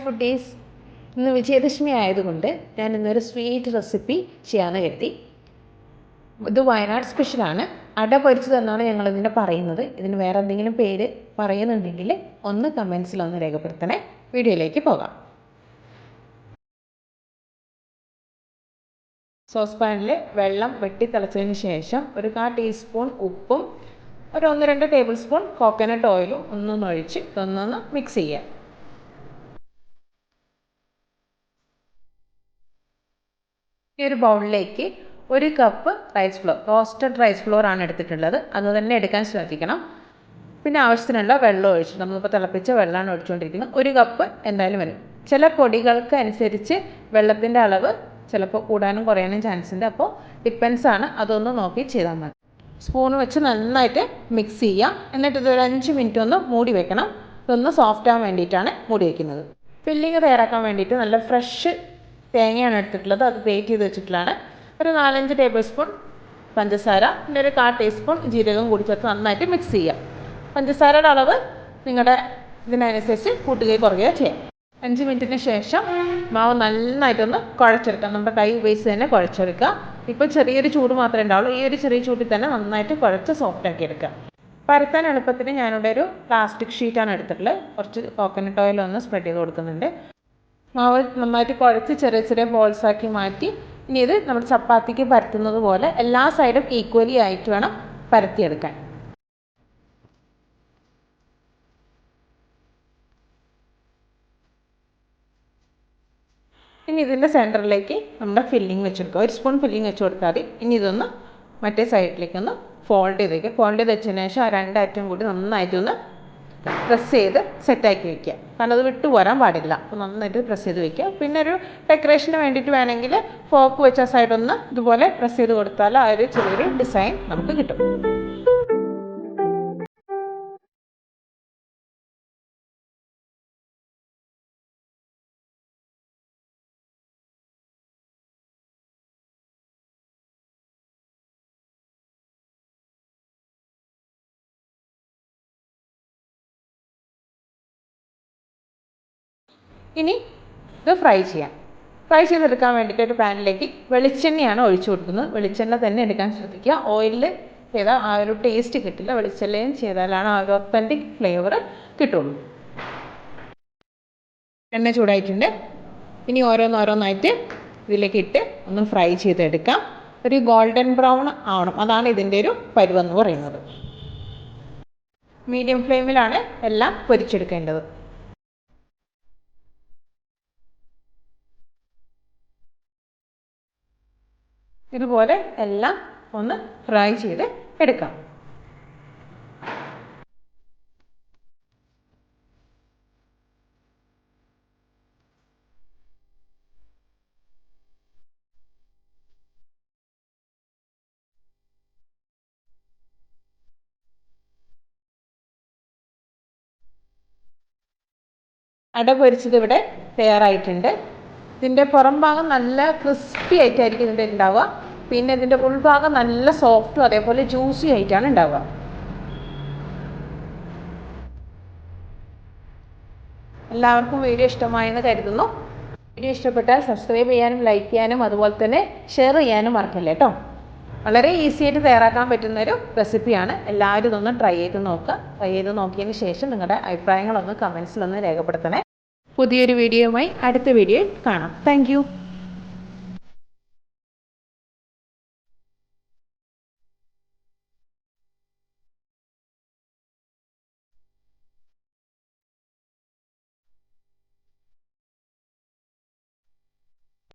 Foodies. ഇന്ന് വിജയദശമി ആയതുകൊണ്ട് ഞാൻ ഇന്നൊരു സ്വീറ്റ് റെസിപ്പി ചെയ്യാമെന്ന് കരുതി. ഇത് വയനാട് സ്പെഷ്യലാണ്. അട പൊരിച്ചതെന്നാണ് ഞങ്ങളിതിനെ പറയുന്നത്. ഇതിന് വേറെ എന്തെങ്കിലും പേര് പറയുന്നുണ്ടെങ്കിൽ ഒന്ന് കമൻസിലൊന്ന് രേഖപ്പെടുത്തണേ. വീഡിയോയിലേക്ക് പോകാം. സോസ് പാനിൽ വെള്ളം വെട്ടി തിളച്ചതിന് ശേഷം ഒരു 1/4 ടീസ്പൂൺ ഉപ്പും ഒരു 1-2 ടേബിൾ സ്പൂൺ കോക്കനട്ട് ഓയിലും ഒഴിച്ച് ഇതൊന്നൊന്ന് മിക്സ് ചെയ്യാം. ഈ ഒരു ബൗളിലേക്ക് 1 cup rice flour, roasted rice flour ആണ് എടുത്തിട്ടുള്ളത്. അത് തന്നെ എടുക്കാൻ ശ്രദ്ധിക്കണം. പിന്നെ ആവശ്യത്തിനുള്ള വെള്ളം ഒഴിച്ചു, നമ്മളിപ്പോൾ തിളപ്പിച്ച വെള്ളമാണ് ഒഴിച്ചുകൊണ്ടിരിക്കുന്നത്. 1 കപ്പ് എന്തായാലും വരും. ചില പൊടികൾക്ക് അനുസരിച്ച് വെള്ളത്തിൻ്റെ അളവ് ചിലപ്പോൾ കൂടാനും കുറയാനും ചാൻസ് ഉണ്ട്. അപ്പോൾ ഡിപ്പെൻസ് ആണ്, അതൊന്ന് നോക്കി ചെയ്താൽ മതി. സ്പൂൺ വെച്ച് നന്നായിട്ട് മിക്സ് ചെയ്യാം. എന്നിട്ട് ഇതൊരു 5 മിനിറ്റ് ഒന്ന് മൂടി വെക്കണം. ഇതൊന്ന് സോഫ്റ്റ് ആവാൻ വേണ്ടിയിട്ടാണ് മൂടി വയ്ക്കുന്നത്. ഫില്ലിങ് തയ്യാറാക്കാൻ വേണ്ടിയിട്ട് നല്ല ഫ്രഷ് തേങ്ങയാണ് എടുത്തിട്ടുള്ളത്. അത് ഗ്രേറ്റ് ചെയ്ത് വെച്ചിട്ടുള്ളതാണ്. ഒരു 4-5 ടേബിൾ സ്പൂൺ പഞ്ചസാര, പിന്നെ ഒരു 1/4 ടീസ്പൂൺ ജീരകം കൂടി ചേർത്ത് നന്നായിട്ട് മിക്സ് ചെയ്യാം. പഞ്ചസാരയുടെ അളവ് നിങ്ങളുടെ ഇതിനനുസരിച്ച് കൂട്ടുകയോ കുറയുകയോ ചെയ്യാം. 5 മിനിറ്റിന് ശേഷം മാവ് നന്നായിട്ടൊന്ന് കുഴച്ചെടുക്കാം. നമ്മുടെ കൈ ഉപയോഗിച്ച് തന്നെ കുഴച്ചെടുക്കുക. ഇപ്പോൾ ചെറിയൊരു ചൂട് മാത്രമേ ഉണ്ടാവുള്ളൂ. ഈ ഒരു ചെറിയ ചൂടിൽ തന്നെ നന്നായിട്ട് കുഴച്ച് സോഫ്റ്റാക്കി എടുക്കുക. പരത്താൻ എളുപ്പത്തിന് ഞാനിവിടെ ഒരു പ്ലാസ്റ്റിക് ഷീറ്റാണ് എടുത്തിട്ടുള്ളത്. കുറച്ച് കോക്കനട്ട് ഓയിൽ ഒന്ന് സ്പ്രെഡ് ചെയ്ത് കൊടുക്കുന്നുണ്ട്. മാവ് നന്നായിട്ട് കുഴച്ച് ചെറിയ ചെറിയ ബോൾസാക്കി മാറ്റി ഇനി ഇത് നമ്മൾ ചപ്പാത്തിക്ക് പരത്തുന്നത് പോലെ എല്ലാ സൈഡും ഈക്വലി ആയിട്ട് വേണം പരത്തിയെടുക്കാൻ. ഇനി ഇതിൻ്റെ സെൻറ്ററിലേക്ക് നമ്മുടെ ഫില്ലിങ് വെച്ച് കൊടുക്കുക. 1 സ്പൂൺ ഫില്ലിങ് വെച്ച് കൊടുത്താൽ മതി. ഇനി ഇതൊന്ന് മറ്റേ സൈഡിലേക്കൊന്ന് ഫോൾഡ് ചെയ്ത് വയ്ക്കുക. ഫോൾഡ് ചെയ്ത് വെച്ചതിന് ശേഷം ആ 2 അറ്റം കൂടി നന്നായിട്ടൊന്ന് പ്രസ് ചെയ്ത് സെറ്റാക്കി വയ്ക്കുക. കാരണം അത് വിട്ടു പോരാൻ പാടില്ല. അപ്പോൾ നന്നായിട്ട് പ്രസ് ചെയ്ത് വയ്ക്കുക. പിന്നെ ഒരു ഡെക്കറേഷന് വേണ്ടിയിട്ട് വേണമെങ്കിൽ ഫോർക്ക് വെച്ച സൈഡൊന്ന് ഇതുപോലെ പ്രസ് ചെയ്ത് കൊടുത്താൽ ആ ഒരു ചെറിയൊരു ഡിസൈൻ നമുക്ക് കിട്ടും. ഇനി ഇത് ഫ്രൈ ചെയ്യാം. ഫ്രൈ ചെയ്തെടുക്കാൻ വേണ്ടിയിട്ട് ഒരു പാനിലേക്ക് വെളിച്ചെണ്ണയാണ് ഒഴിച്ചു കൊടുക്കുന്നത്. വെളിച്ചെണ്ണ തന്നെ എടുക്കാൻ ശ്രദ്ധിക്കുക. ഓയിലിൽ ചെയ്താൽ ആ ഒരു ടേസ്റ്റ് കിട്ടില്ല. വെളിച്ചെണ്ണയും ചെയ്താലാണ് ആ ഒരു ഒത്തൻറ്റിക് ഫ്ലേവർ കിട്ടുള്ളൂ. എണ്ണ ചൂടായിട്ടുണ്ട്. ഇനി ഓരോന്നോരോന്നായിട്ട് ഇതിലേക്ക് ഇട്ട് ഒന്ന് ഫ്രൈ ചെയ്തെടുക്കാം. ഒരു ഗോൾഡൻ ബ്രൗൺ ആവണം, അതാണ് ഇതിൻ്റെ ഒരു പരുവെന്ന് പറയുന്നത്. മീഡിയം ഫ്ലെയിമിലാണ് എല്ലാം പൊരിച്ചെടുക്കേണ്ടത്. ഇതുപോലെ എല്ലാം ഒന്ന് ഫ്രൈ ചെയ്ത് എടുക്കാം. അട പൊരിച്ചത് ഇവിടെ തയ്യാറായിട്ടുണ്ട്. ഇതിൻ്റെ പുറം ഭാഗം നല്ല ക്രിസ്പി ആയിട്ടായിരിക്കും ഇതിൻ്റെ ഉണ്ടാവുക. പിന്നെ ഇതിൻ്റെ ഉൾഭാഗം നല്ല സോഫ്റ്റും അതേപോലെ ജ്യൂസി ആയിട്ടാണ് ഉണ്ടാവുക. എല്ലാവർക്കും വീഡിയോ ഇഷ്ടമായെന്ന് കരുതുന്നു. വീഡിയോ ഇഷ്ടപ്പെട്ടാൽ സബ്സ്ക്രൈബ് ചെയ്യാനും ലൈക്ക് ചെയ്യാനും അതുപോലെ തന്നെ ഷെയർ ചെയ്യാനും മറക്കല്ലേ കേട്ടോ. വളരെ ഈസി ആയിട്ട് തയ്യാറാക്കാൻ പറ്റുന്നൊരു റെസിപ്പിയാണ്. എല്ലാവരും ഇതൊന്ന് ട്രൈ ചെയ്ത് നോക്കുക. ട്രൈ ചെയ്ത് നോക്കിയതിന് ശേഷം നിങ്ങളുടെ അഭിപ്രായങ്ങളൊന്ന് കമൻസിലൊന്ന് രേഖപ്പെടുത്തണേ. പുതിയൊരു വീഡിയോയുമായി അടുത്ത വീഡിയോയിൽ കാണാം. താങ്ക്